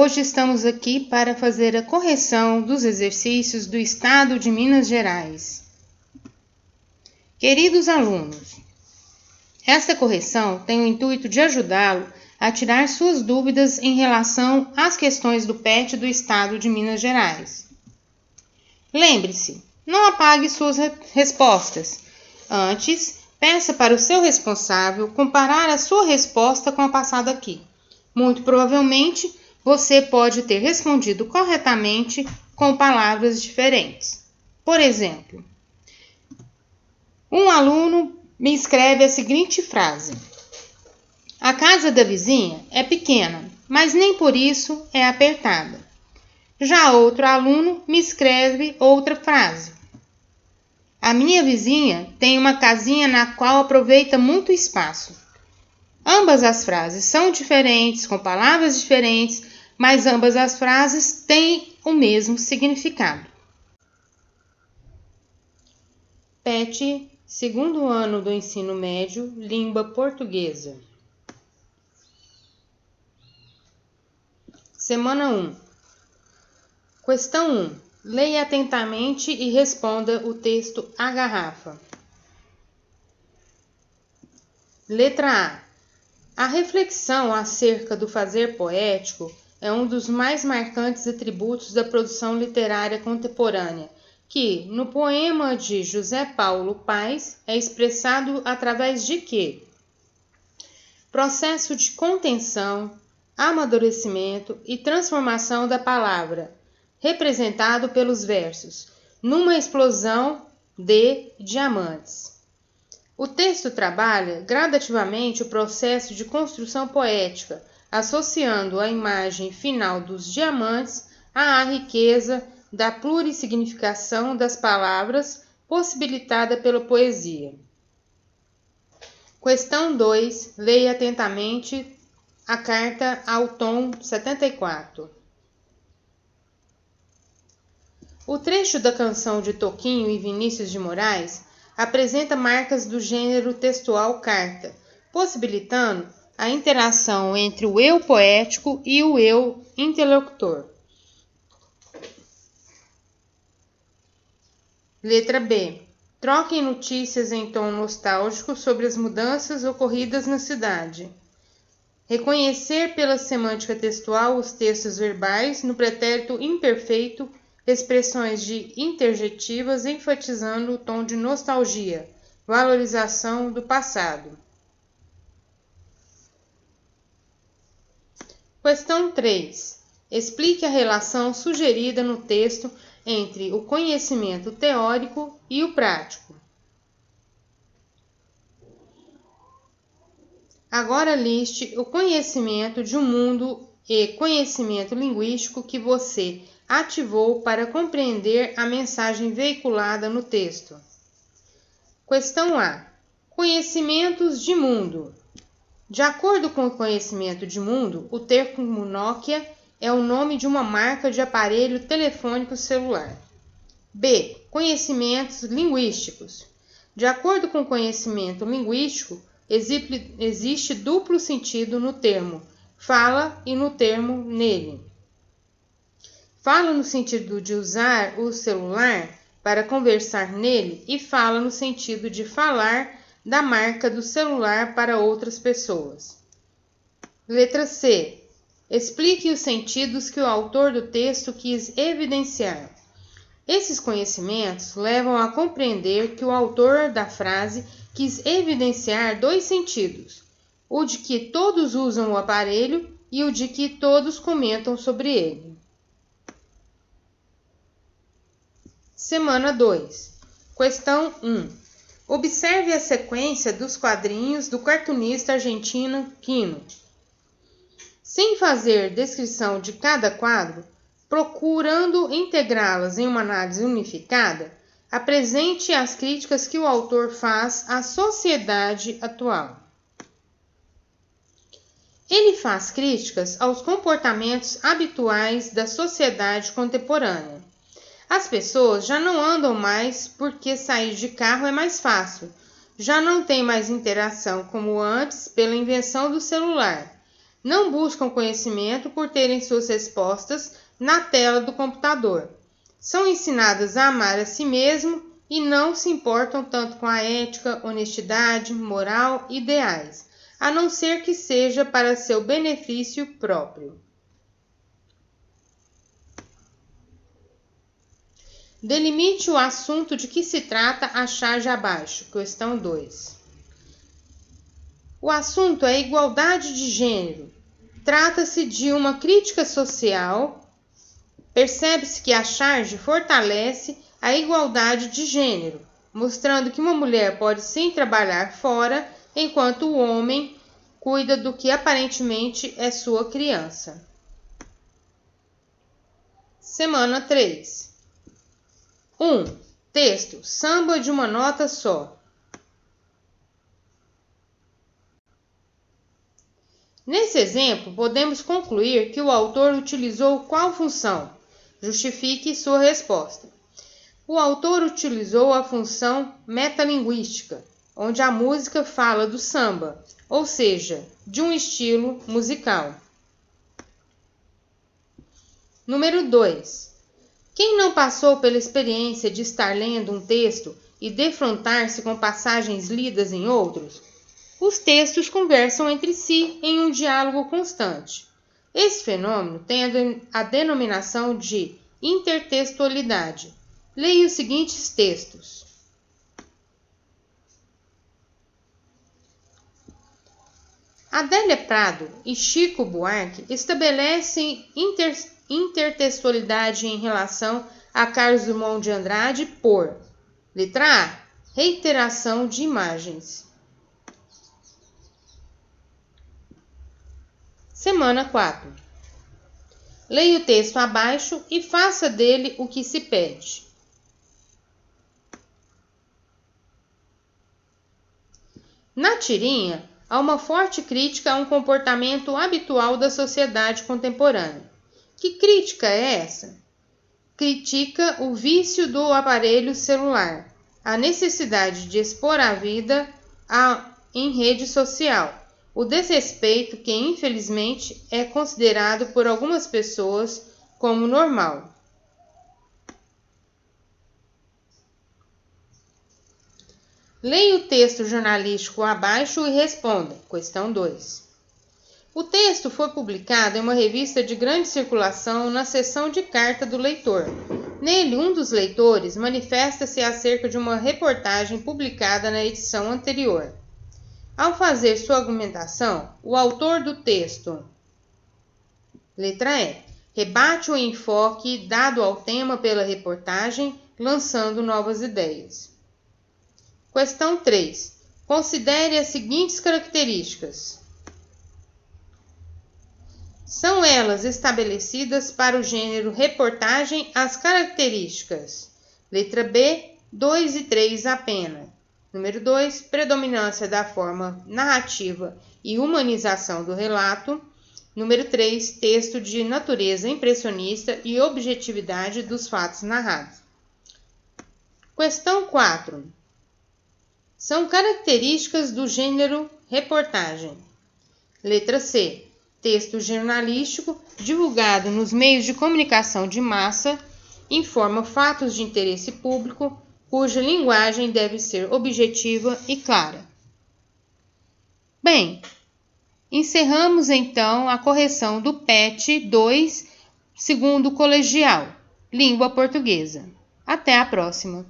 Hoje estamos aqui para fazer a correção dos exercícios do Estado de Minas Gerais. Queridos alunos, esta correção tem o intuito de ajudá-lo a tirar suas dúvidas em relação às questões do PET do Estado de Minas Gerais. Lembre-se, não apague suas respostas. Antes, peça para o seu responsável comparar a sua resposta com a passada aqui. Muito provavelmente, você pode ter respondido corretamente com palavras diferentes. Por exemplo, um aluno me escreve a seguinte frase: a casa da vizinha é pequena, mas nem por isso é apertada. Já outro aluno me escreve outra frase: a minha vizinha tem uma casinha na qual aproveita muito espaço. Ambas as frases são diferentes, com palavras diferentes, mas ambas as frases têm o mesmo significado. PET, segundo ano do ensino médio, língua portuguesa. Semana 1. Questão 1. Leia atentamente e responda o texto A Garrafa. Letra A. A reflexão acerca do fazer poético é um dos mais marcantes atributos da produção literária contemporânea, que, no poema de José Paulo Paes, é expressado através de quê? Processo de contenção, amadurecimento e transformação da palavra, representado pelos versos, numa explosão de diamantes. O texto trabalha gradativamente o processo de construção poética, associando a imagem final dos diamantes à riqueza da plurissignificação das palavras possibilitada pela poesia. Questão 2. Leia atentamente a carta ao tom 74. O trecho da canção de Toquinho e Vinícius de Moraes apresenta marcas do gênero textual carta, possibilitando a interação entre o eu poético e o eu interlocutor. Letra B. Troquem notícias em tom nostálgico sobre as mudanças ocorridas na cidade. Reconhecer pela semântica textual os textos verbais no pretérito imperfeito, expressões de interjetivas enfatizando o tom de nostalgia, valorização do passado. Questão 3. Explique a relação sugerida no texto entre o conhecimento teórico e o prático. Agora liste o conhecimento de um mundo e conhecimento linguístico que você ativou para compreender a mensagem veiculada no texto. Questão A. Conhecimentos de mundo. De acordo com o conhecimento de mundo, o termo Nokia é o nome de uma marca de aparelho telefônico celular. B. Conhecimentos linguísticos. De acordo com o conhecimento linguístico, existe duplo sentido no termo fala e no termo nele. Fala no sentido de usar o celular para conversar nele e fala no sentido de falar da marca do celular para outras pessoas. Letra C. Explique os sentidos que o autor do texto quis evidenciar. Esses conhecimentos levam a compreender que o autor da frase quis evidenciar dois sentidos: o de que todos usam o aparelho e o de que todos comentam sobre ele. Semana 2. Questão 1. Observe a sequência dos quadrinhos do cartunista argentino Quino. Sem fazer descrição de cada quadro, procurando integrá-las em uma análise unificada, apresente as críticas que o autor faz à sociedade atual. Ele faz críticas aos comportamentos habituais da sociedade contemporânea. As pessoas já não andam mais porque sair de carro é mais fácil, já não tem mais interação como antes pela invenção do celular, não buscam conhecimento por terem suas respostas na tela do computador. São ensinadas a amar a si mesmo e não se importam tanto com a ética, honestidade, moral e ideais, a não ser que seja para seu benefício próprio. Delimite o assunto de que se trata a charge abaixo. Questão 2. O assunto é igualdade de gênero. Trata-se de uma crítica social. Percebe-se que a charge fortalece a igualdade de gênero, mostrando que uma mulher pode sim trabalhar fora, enquanto o homem cuida do que aparentemente é sua criança. Semana 3. 1. Texto: samba de uma nota só. Nesse exemplo, podemos concluir que o autor utilizou qual função? Justifique sua resposta. O autor utilizou a função metalinguística, onde a música fala do samba, ou seja, de um estilo musical. Número 2. Quem não passou pela experiência de estar lendo um texto e defrontar-se com passagens lidas em outros? Os textos conversam entre si em um diálogo constante. Esse fenômeno tem a denominação de intertextualidade. Leia os seguintes textos. Adélia Prado e Chico Buarque estabelecem intertextualidade em relação a Carlos Drummond de Andrade por: letra A, reiteração de imagens. Semana 4. Leia o texto abaixo e faça dele o que se pede. Na tirinha, há uma forte crítica a um comportamento habitual da sociedade contemporânea. Que crítica é essa? Critica o vício do aparelho celular, a necessidade de expor a vida em rede social, o desrespeito que, infelizmente, é considerado por algumas pessoas como normal. Leia o texto jornalístico abaixo e responda. Questão 2. O texto foi publicado em uma revista de grande circulação na seção de carta do leitor. Nele, um dos leitores manifesta-se acerca de uma reportagem publicada na edição anterior. Ao fazer sua argumentação, o autor do texto, letra E, rebate o enfoque dado ao tema pela reportagem, lançando novas ideias. Questão 3. Considere as seguintes características. São elas estabelecidas para o gênero reportagem as características. Letra B, 2 e 3 apenas. Número 2, predominância da forma narrativa e humanização do relato. Número 3, texto de natureza impressionista e objetividade dos fatos narrados. Questão 4. São características do gênero reportagem. Letra C, texto jornalístico divulgado nos meios de comunicação de massa, informa fatos de interesse público, cuja linguagem deve ser objetiva e clara. Bem, encerramos então a correção do PET 2, segundo colegial, língua portuguesa. Até a próxima!